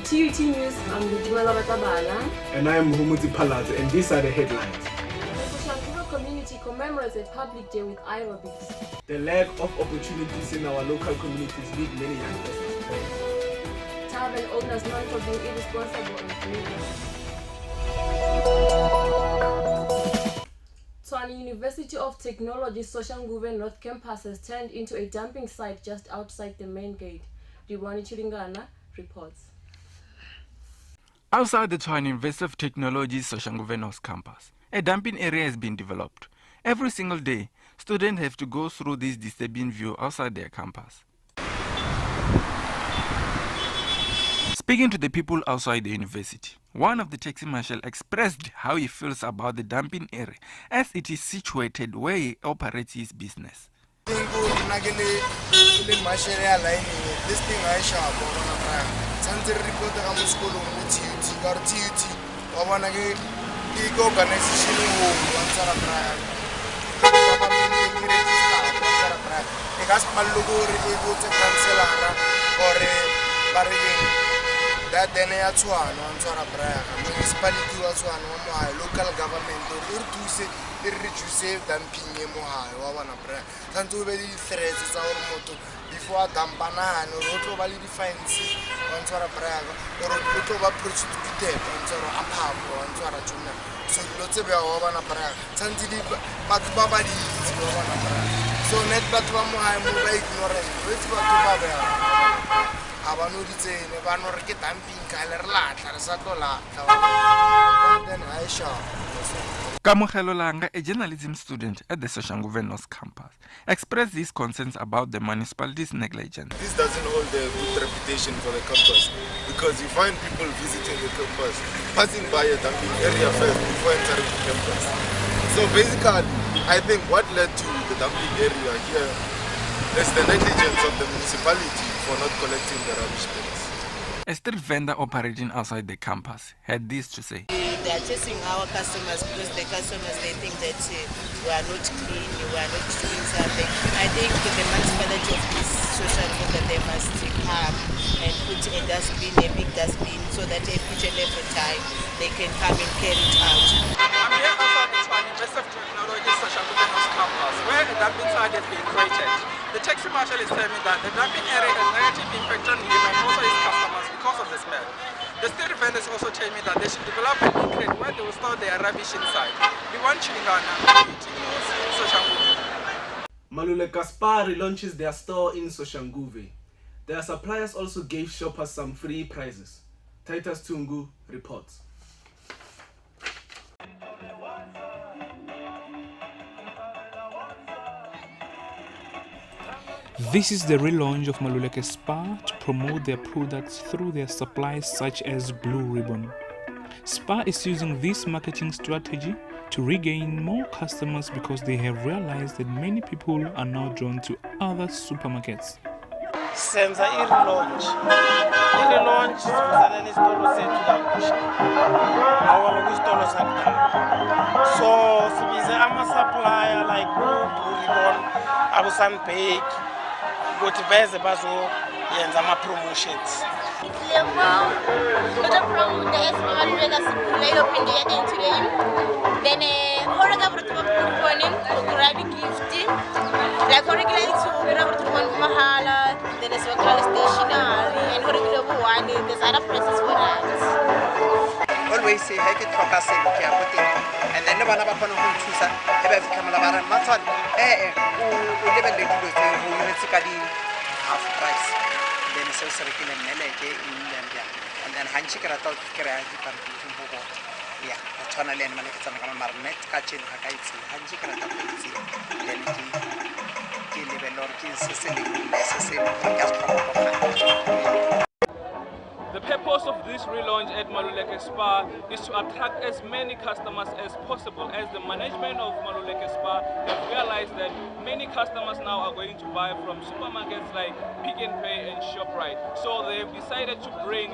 TUT News, I'm Ludimela Batabala. And I am Muhumuti Palaz, and these are the headlines. The Soshanguve community commemorates a public day with aerobics. The lack of opportunities in our local communities lead many youngsters astray. Tavern owners known for being irresponsible and greedy. Tshwane University of Technology Soshanguve North Campus has turned into a dumping site just outside the main gate. Dibwani Chilingana reports. Outside the Tshwane University of Technology Soshanguve North Campus, a dumping area has been developed. Every single day, students have to go through this disturbing view outside their campus. Speaking to the people outside the university, one of the taxi marshal expressed how he feels about the dumping area as it is situated where he operates his business. This thing I shop Santa report the school TUT or TUT or one again organization that then I Tshwane on Tshwane municipality was one local government or to say reduce dumping wa wana bra tanto be di threats tsa or motho before dampana no rotlo ba le defense on Tshwane bra or rotlo ba prosecuted on Tshwane aphapo on Tshwane tuna so lotse be wa wana bra tsanti di batho ba ba di wa wana bra so net batho ba mo ha mo ba ignore batho ba ba abano ditsene ba no re ke dumping ka le re latla re sa tlola then I shop Kamogelo Langa, a journalism student at the Soshanguve North Campus, expressed his concerns about the municipality's negligence. This doesn't hold a good reputation for the campus because you find people visiting the campus passing by a dumping area first before entering the campus. So basically, I think what led to the dumping area here is the negligence of the municipality for not collecting the rubbish bins. A street vendor operating outside the campus had this to say. They are chasing our customers because the customers, they think that we are not clean, we are not doing something. I think the municipality of this social group that they must come and put a dustbin, a big dustbin, so that each and every time they can come and carry it out. I'm here outside the Tshwane University of Technology Social Group Campus, where a dumping site has been created. The taxi marshal is telling me that the dumping area has negative impact on him and also his customers because of the smell. The street vendors also tell me that they should develop an crate where they will store their rubbish inside. We want Chilingana, Soshanguve. Malule Gaspari launches their store in Soshanguve. Their suppliers also gave shoppers some free prizes. Titus Tungu reports. This is the relaunch of Maluleke Spa to promote their products through their supplies such as Blue Ribbon. Spa is using this marketing strategy to regain more customers because they have realized that many people are now drawn to other supermarkets. Senza i-relaunch sizana nesitolo sethu kabusha awona kwisitolo sakudala so sibize ama-supplier like Blue Ribbon, abo-Sunbake ukuthi beze bazoyenza ama-promotions. Then horega brutu proponin gradi gifti like horega itu brutu mahala then is local stationery and horega one there's other places for that. Always say I get for us and then never bana go thusa e ba fitlhamela ba re matswana o lebelle dilo tse go itse ka di half price then so se rekile meleke and then hanchi kra ta kra di party go yeah tshwana le ene ke tsana ka marnet ka tsheng ga ka itse hanchi kra ta itse then ke lebello ke se se le se se The purpose of this relaunch at Maluleke Spa is to attract as many customers as possible, as the management of Maluleke Spa have realized that many customers now are going to buy from supermarkets like Pick n Pay and ShopRite. So they have decided to bring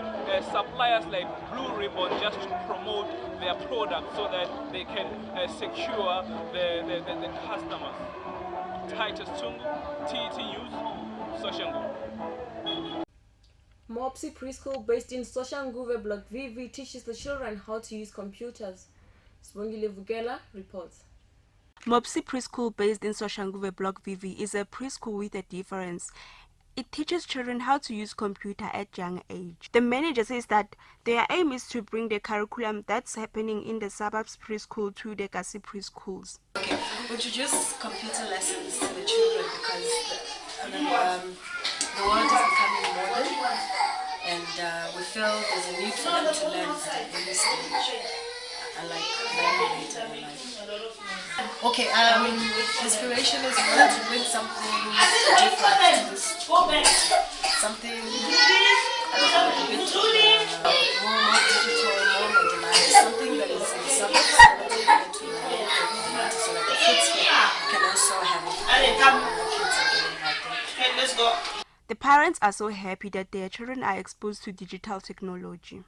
suppliers like Blue Ribbon just to promote their product so that they can secure the customers. Titus Tungu, TET News, Soshanguve. Mopsi Preschool based in Soshanguve Block VV teaches the children how to use computers. Sibongile Vukela reports. Mopsi Preschool based in Soshanguve Block VV is a preschool with a difference. It teaches children how to use computer at young age. The manager says that their aim is to bring the curriculum that's happening in the suburbs preschool to the Kasi preschools. Okay, we introduce computer lessons to the children because the world is becoming modern, and we feel there's a need for them to learn at an early stage. I like learning later in life. Okay, inspiration is we want to bring something different to this community. Something a bit more digital, more modernized, something that is in the suburbs that will take it to the local community so that the kids here can also have it. Kids are getting happy. Let's go. The parents are so happy that their children are exposed to digital technology.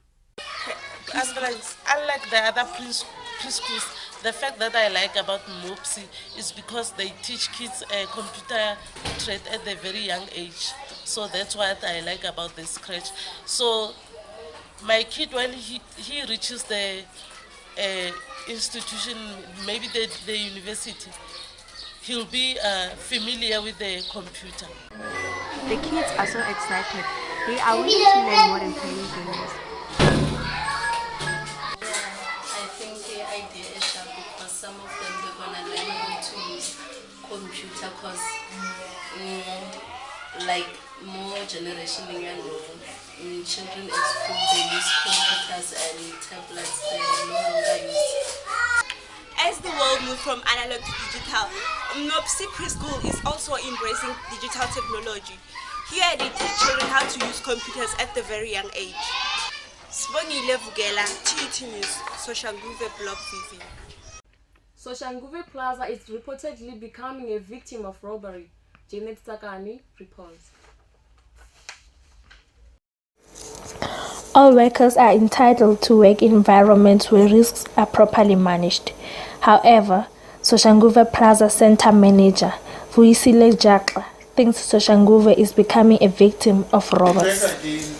As well as unlike the other preschools, the fact that I like about Mopsi is because they teach kids a computer trade at a very young age. So that's what I like about this crèche. So my kid, when he reaches the institution, maybe the university, he'll be familiar with the computer. The kids are so excited. They are willing to learn more than playing games. Some of them they're gonna learn how to use computer because like more generation children at school they use computers and tablets they no longer use. As the world moves from analog to digital, Mopsi Preschool is also embracing digital technology. Here they teach children how to use computers at the very young age. Sibongile Vukela, TET News, Soshanguve Block VV. Soshanguve Plaza is reportedly becoming a victim of robbery. Janet Sakani reports. All workers are entitled to work in environments where risks are properly managed. However, Soshanguve Plaza Center manager Vuisile Jakla thinks Soshanguve is becoming a victim of robbers. Again,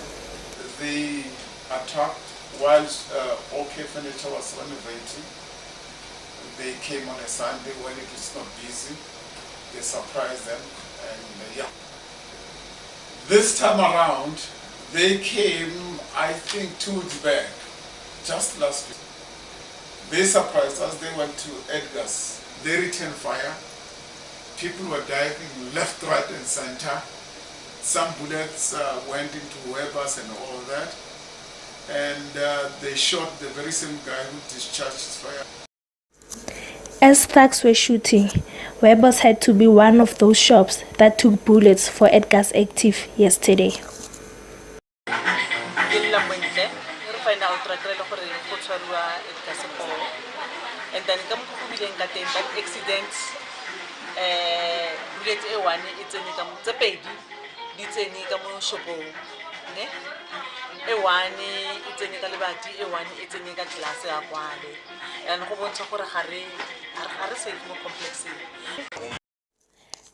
they attacked whilst OK Furniture was renovating. They came on a Sunday when it was not busy. They surprised them, and yeah. This time around, they came, I think, 2 weeks back, just last week. They surprised us. They went to Edgar's. They returned fire. People were diving left, right, and center. Some bullets went into Weber's and all that, and they shot the very same guy who discharged fire. As thugs were shooting, Weber's had to be one of those shops that took bullets for Edgar's active yesterday. And then come to that accident, bullet A1, it's a baby, it's a shopo. A1, it's a Nigalibati, A1, it's a Niga class, and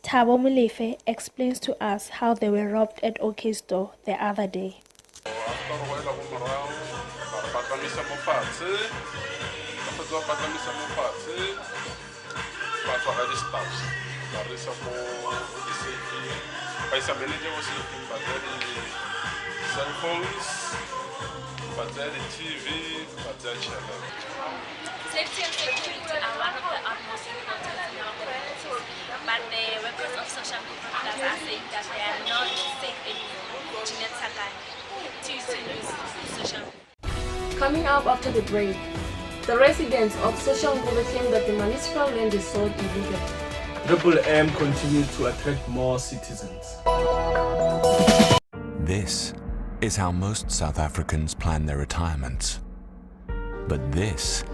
Thabo Molefe explains to us how they were robbed at OK's store the other day. Cell phones, but the TV, but the channel. Safety and security are one of the utmost important in our community, but the workers of social media are saying that they are not safe anymore. Jeanette Sakani, TET News, Social. Coming up after the break, the residents of Soshanguve claim that the municipal land is sold illegally. Triple M continues to attract more citizens. This is how most South Africans plan their retirements. But this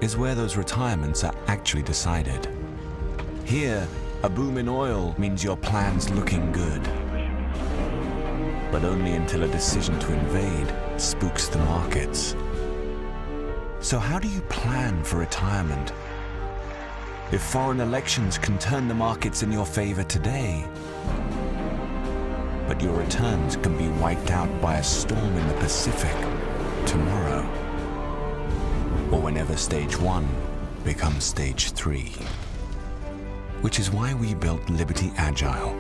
is where those retirements are actually decided. Here, a boom in oil means your plan's looking good. But only until a decision to invade spooks the markets. So how do you plan for retirement? If foreign elections can turn the markets in your favor today, but your returns can be wiped out by a storm in the Pacific tomorrow, or whenever stage 1 becomes stage 3. Which is why we built Liberty Agile,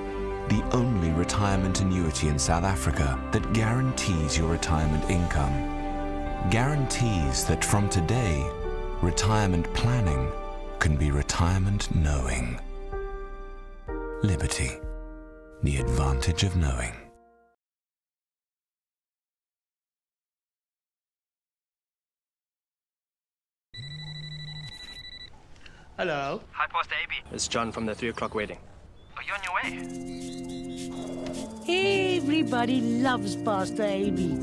the only retirement annuity in South Africa that guarantees your retirement income. Guarantees that from today, retirement planning can be retirement knowing. Liberty, the advantage of knowing. Hello. Hi, Pastor AB. It's John from the 3 o'clock wedding. Are you on your way? Everybody loves Pastor AB.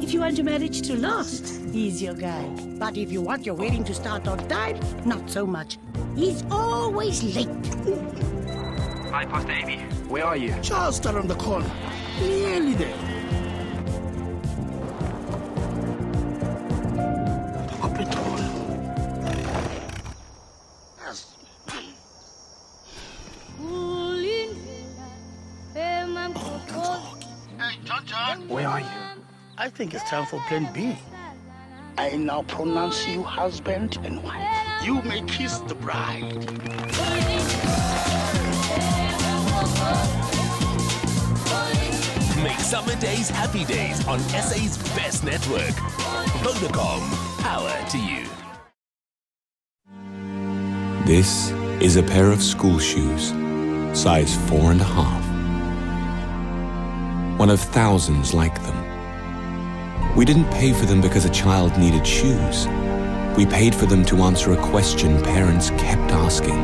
If you want your marriage to last, he's your guy. But if you want your wedding to start on time, not so much. He's always late. Hi, Pastor AB. Where are you? Just around the corner. Nearly there. Where are you? I think it's time for plan B. I now pronounce you husband and wife. You may kiss the bride. Make summer days happy days on SA's best network. Vodacom, power to you. This is a pair of school shoes, size 4.5. One of thousands like them. We didn't pay for them because a child needed shoes. We paid for them to answer a question parents kept asking.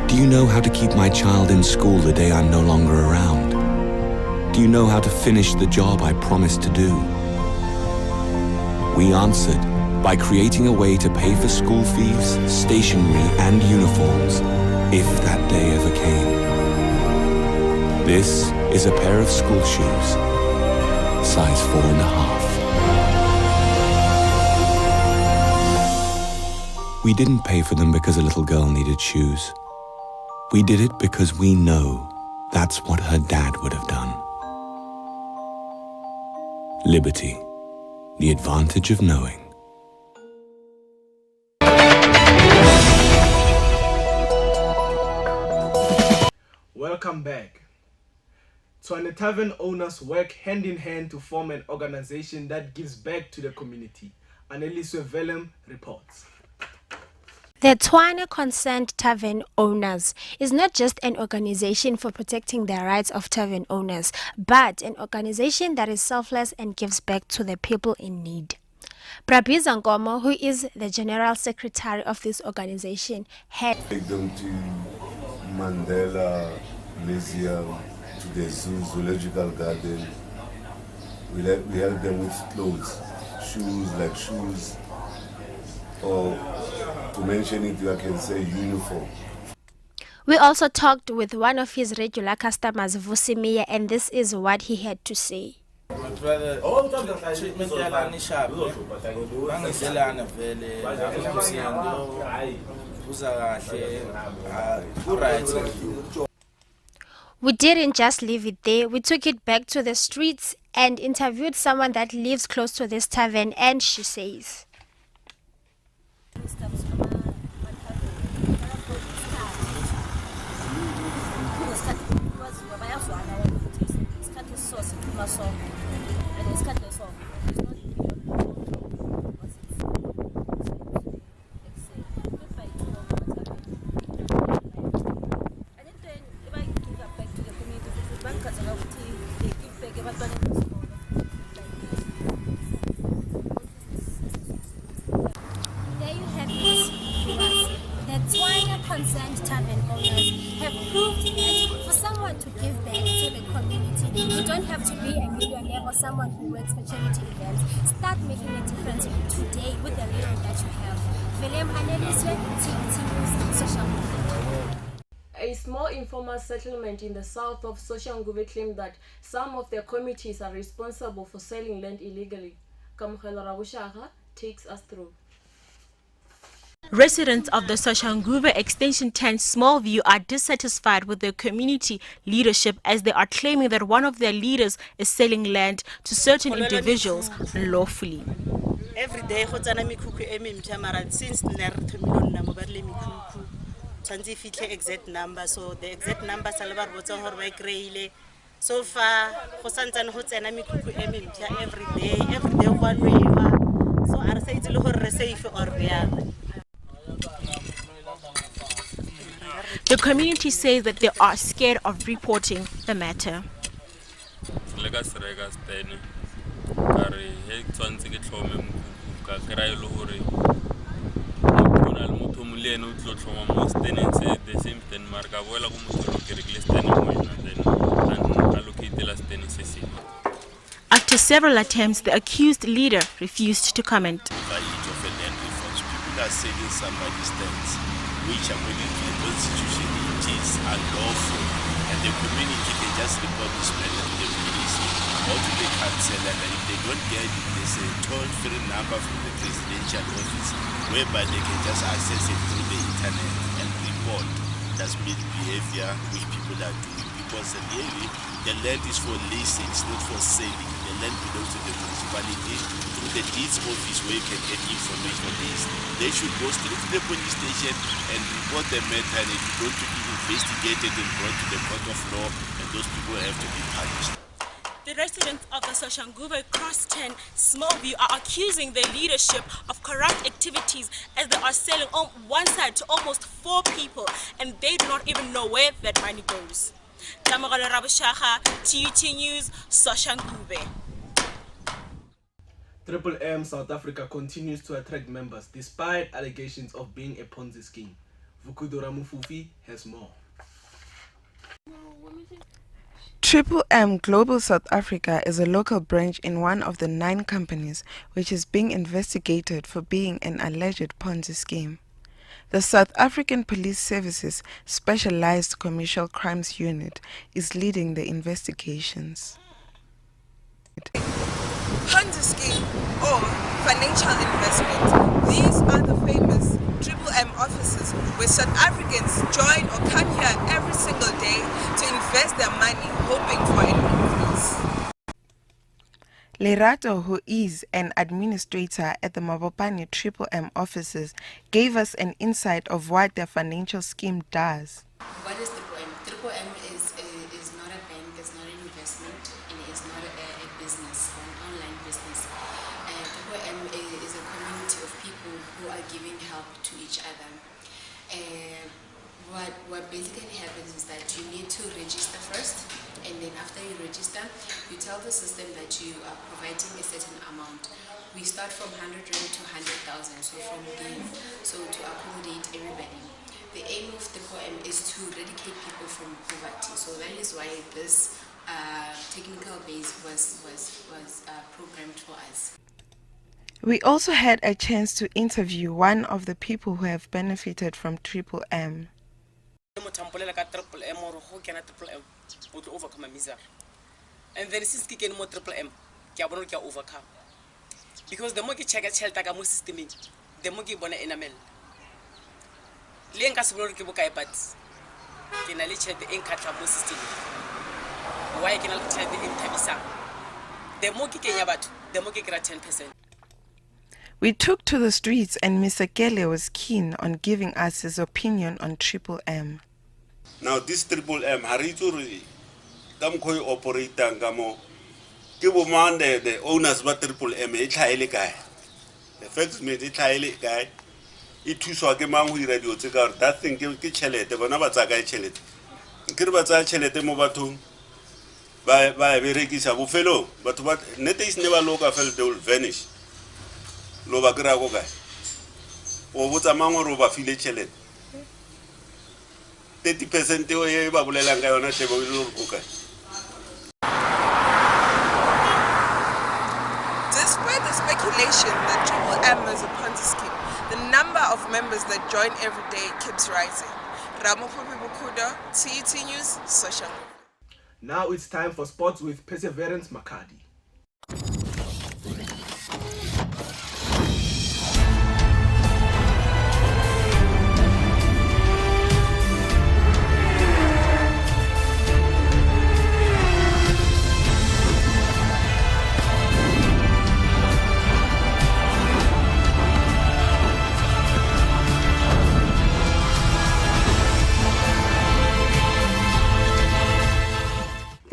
Do you know how to keep my child in school the day I'm no longer around? Do you know how to finish the job I promised to do? We answered by creating a way to pay for school fees, stationery, and uniforms, if that day ever came. This is a pair of school shoes, size 4.5. We didn't pay for them because a little girl needed shoes. We did it because we know that's what her dad would have done. Liberty, the advantage of knowing. Welcome back. Tshwane Tavern owners work hand in hand to form an organization that gives back to the community. Annelise Velem reports. The Tshwane Concerned Tavern Owners is not just an organization for protecting the rights of tavern owners, but an organization that is selfless and gives back to the people in need. Prabiza Nkomo, who is the General Secretary of this organization, had take them to Mandela Museum, to the zoological garden. We help them with clothes, shoes, or to mention it, I can say uniform. We also talked with one of his regular customers, Vusimiya, and this is what he had to say. We didn't just leave it there. We took it back to the streets and interviewed someone that lives close to this tavern, and she says, there you have it, viewers. The Tshwane Concerned Tavern Owners have proved that for someone to give back to the community, you don't have to be a millionaire or someone who works for charity events. Start making a difference today with the little that you have. Willem Annelise, TVT News, Social Media. A small informal settlement in the south of Soshanguve claimed that some of their committees are responsible for selling land illegally. Kamkhelo Rabushaka takes us through. Residents of the Soshanguve Extension 10 Smallview are dissatisfied with their community leadership as they are claiming that one of their leaders is selling land to certain individuals unlawfully. Every day go tsana mikhukhu e mentšha mara since nna re thomile nna mo ba rile mikhukhu tshwantse e fitlhe exact number, so the exact number sa le ba re botsa gore ba e kry-ile so far go santsane go tsena mikhukhu e mentšha every day go a lwewa so a re sa itse le gore re safe or bjang. The community says that they are scared of reporting the matter. After several attempts, the accused leader refused to comment. People are selling somebody's lands, which according to the constitution is unlawful, and the community can just report this matter to the police or to the council, and if they don't get it, there's a toll-free number from the presidential office whereby they can just access it through the internet and report suspicious behavior which people are doing, because really the land is for leasing, it's not for selling. The land belongs to the municipality through the deeds office where you can get information on this. They should go straight to the police station and report the matter, and it's going to be investigated and brought to the court of law, and those people have to be punished. The residents of the Soshanguve Cross 10 Smallview are accusing their leadership of corrupt activities as they are selling on one side to almost 4 people, and they do not even know where that money goes. Tamagalo Rabushaha, TUT News, Soshanguve. Triple M South Africa continues to attract members despite allegations of being a Ponzi scheme. Vukudura Mufufi has more. Triple M Global South Africa is a local branch in one of the 9 companies which is being investigated for being an alleged Ponzi scheme. The South African Police Services Specialized Commercial Crimes Unit is leading the investigations. Ponzi scheme or financial investment. These are the famous Triple M offices where South Africans join or come here every single day to invest their money hoping for an increase. Lerato, who is an administrator at the Mabopane Triple M offices, gave us an insight of what their financial scheme does. What is Triple M? Triple M is not a bank, it's not an investment, and it's not a business, an online business. Triple M is a community of people who are giving help to each other. What basically happens is that you need to register first, and then after you register, you tell the system that you are providing a certain amount. We start from 100 Rand to 100,000, so from there, so to accommodate everybody. The aim of the POM is to eradicate people from poverty, so that is why this technical base was programmed for us. We also had a chance to interview one of the people who have benefited from Triple M. To overcome a misery. And then since you get more Triple M, you can overcome. Because the more you check a shelter, the more system, the more you want to enamel. Lenka Sibor Kibuka, but can I check the Enkatra system? Why can I check the Entabisa? The more you can about, the more you get 10%. We took to the streets, and Mr. Kele was keen on giving us his opinion on Triple M. Now this Triple M, Harituri, Damkoi operator Gamo, Kibuman, the owners of Triple M, it's highly guy. The fact is, it's highly guy. It too so a man who radio cigar, that thing give Kichelet, the Vanabata guy Chelet. Kirbata Chelet, the Mobatum, by a very kisabu fellow, but what net is never local fellow, they will vanish. Lobagrago guy. Or what a man or over Philly Chelet. 30% ye babulela nga yona shebo iluruka. Despite the speculation that Triple M is a Ponzi scheme, the number of members that join every day keeps rising. Ramopopi Bukuda, TUT News, Social. Now it's time for sports with Perseverance Makadi.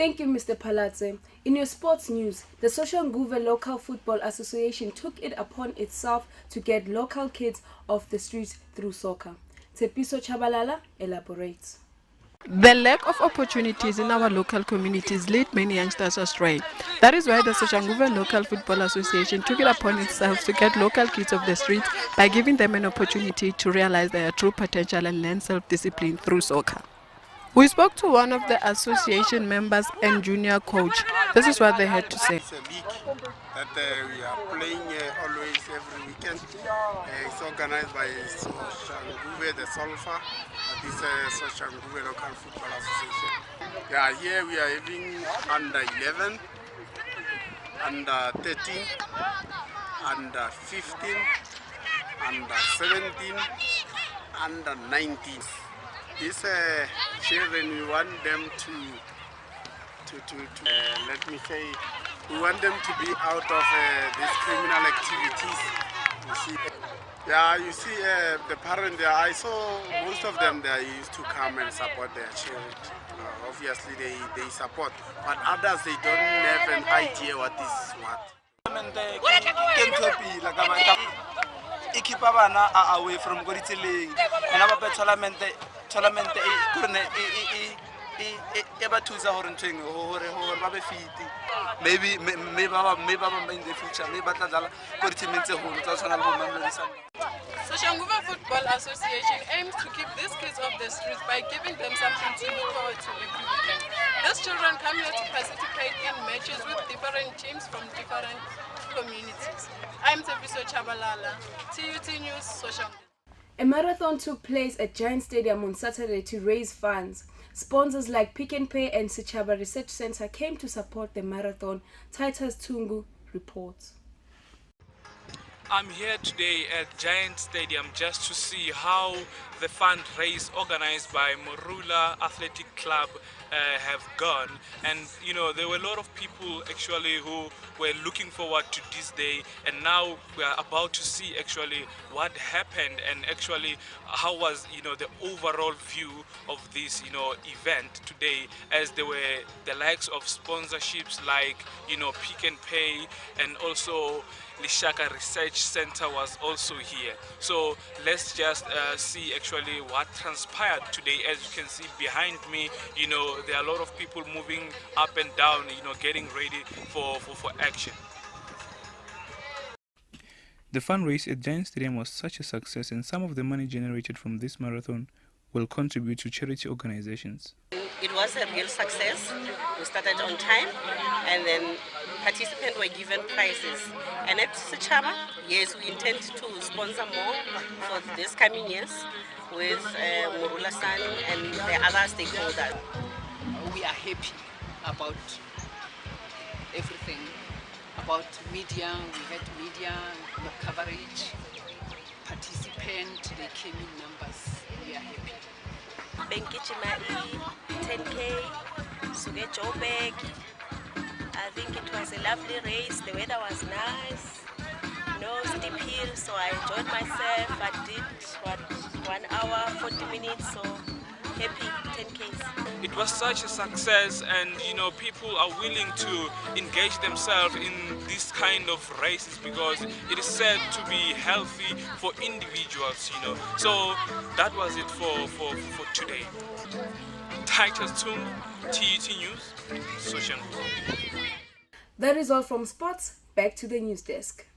Thank you, Mr. Palatse. In your sports news, the Soshanguve Local Football Association took it upon itself to get local kids off the streets through soccer. Tepiso Chabalala elaborates. The lack of opportunities in our local communities lead many youngsters astray. That is why the Soshanguve Local Football Association took it upon itself to get local kids off the streets by giving them an opportunity to realize their true potential and learn self-discipline through soccer. We spoke to one of the association members and junior coach. This is what they had to say. It's a league that we are playing always every weekend. It's organized by Soshanguve, the Solfa, this Soshanguve Local Football Association. Yeah, here we are having under 11, under 13, under 15, under 17, under 19. These children, we want them to let me say, we want them to be out of these criminal activities. You see, yeah, you see the parents there. I saw most of them. They used to come and support their children. Obviously, they support, but others they don't have an idea what is what. Keep away from Goritili and our tournament maybe in the future, maybe Soshanguve Football Association aims to keep these kids off the streets by giving them something to look forward to every weekend. These children come here to participate in matches with different teams from different communities. I'm Tepiso Chabalala, TUT News, Soshanguve. A marathon took place at Giant Stadium on Saturday to raise funds. Sponsors like Pick n Pay and Sichaba Research Center came to support the marathon. Titus Tungu reports. I'm here today at Giant Stadium just to see how the fundraise organized by Morula Athletic Club have gone. And you know, there were a lot of people actually who were looking forward to this day, and now we are about to see actually what happened and actually how was, you know, the overall view of this, you know, event today, as there were the likes of sponsorships like, you know, Pick n Pay, and also Lishaka Research Center was also here. So let's just see actually what transpired today. As you can see behind me, you know, there are a lot of people moving up and down, you know, getting ready for action. The fundraise at Giant Stadium was such a success, and some of the money generated from this marathon will contribute to charity organizations. It was a real success. We started on time, and then participants were given prizes. And at Sichaba, yes, we intend to sponsor more for this coming years with Morula-san and the other stakeholders. We are happy about everything, about media. We had media coverage, participants, they came in numbers. We are happy. Benki Chimai, 10K, Suge Jobek. I think it was a lovely race. The weather was nice. No steep hill, so I enjoyed myself. I did 1 hour, 40 minutes, so happy, 10Ks. It was such a success, and you know, people are willing to engage themselves in this kind of races because it is said to be healthy for individuals, you know. So that was it for today. Titus Tung, TUT News, Soshanguve. That is all from sports. Back to the news desk.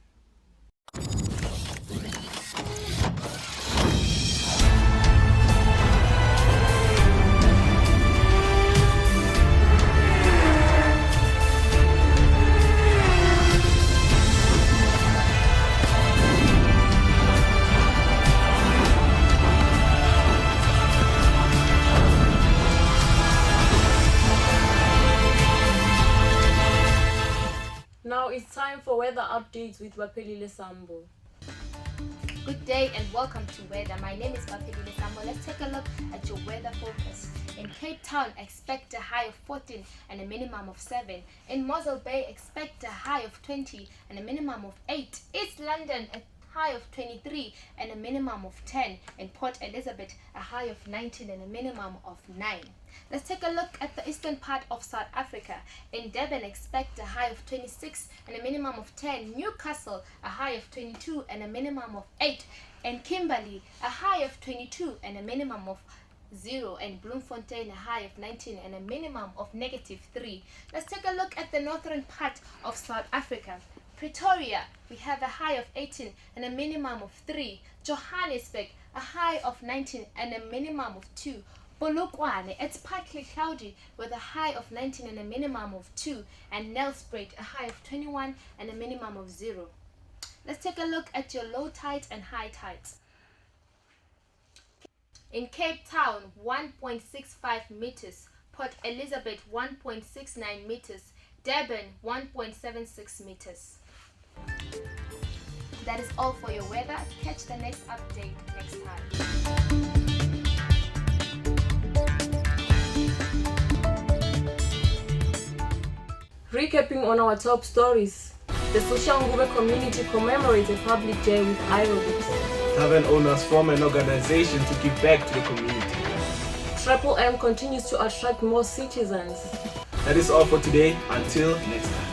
Now it's time for weather updates with Wapelile Sambo. Good day and welcome to weather. My name is Bapelile Sambo. Let's take a look at your weather forecast. In Cape Town, expect a high of 14 and a minimum of 7. In Mossel Bay, expect a high of 20 and a minimum of 8. East London, a high of 23 and a minimum of 10. In Port Elizabeth, a high of 19 and a minimum of 9. Let's take a look at the eastern part of South Africa. In Durban, expect a high of 26 and a minimum of 10. Newcastle, a high of 22 and a minimum of 8. In Kimberley, a high of 22 and a minimum of 0. And Bloemfontein, a high of 19 and a minimum of -3. Let's take a look at the northern part of South Africa. Pretoria, we have a high of 18 and a minimum of 3. Johannesburg, a high of 19 and a minimum of 2. Polokwane, it's partly cloudy with a high of 19 and a minimum of 2. And Nelspruit, a high of 21 and a minimum of 0. Let's take a look at your low tides and high tides. In Cape Town, 1.65 meters. Port Elizabeth, 1.69 meters. Durban, 1.76 meters. That is all for your weather. Catch the next update next time. Recapping on our top stories. The Soshanguve community commemorates a public day with aerobics. Tavern owners form an organization to give back to the community. Triple M continues to attract more citizens. That is all for today. Until next time.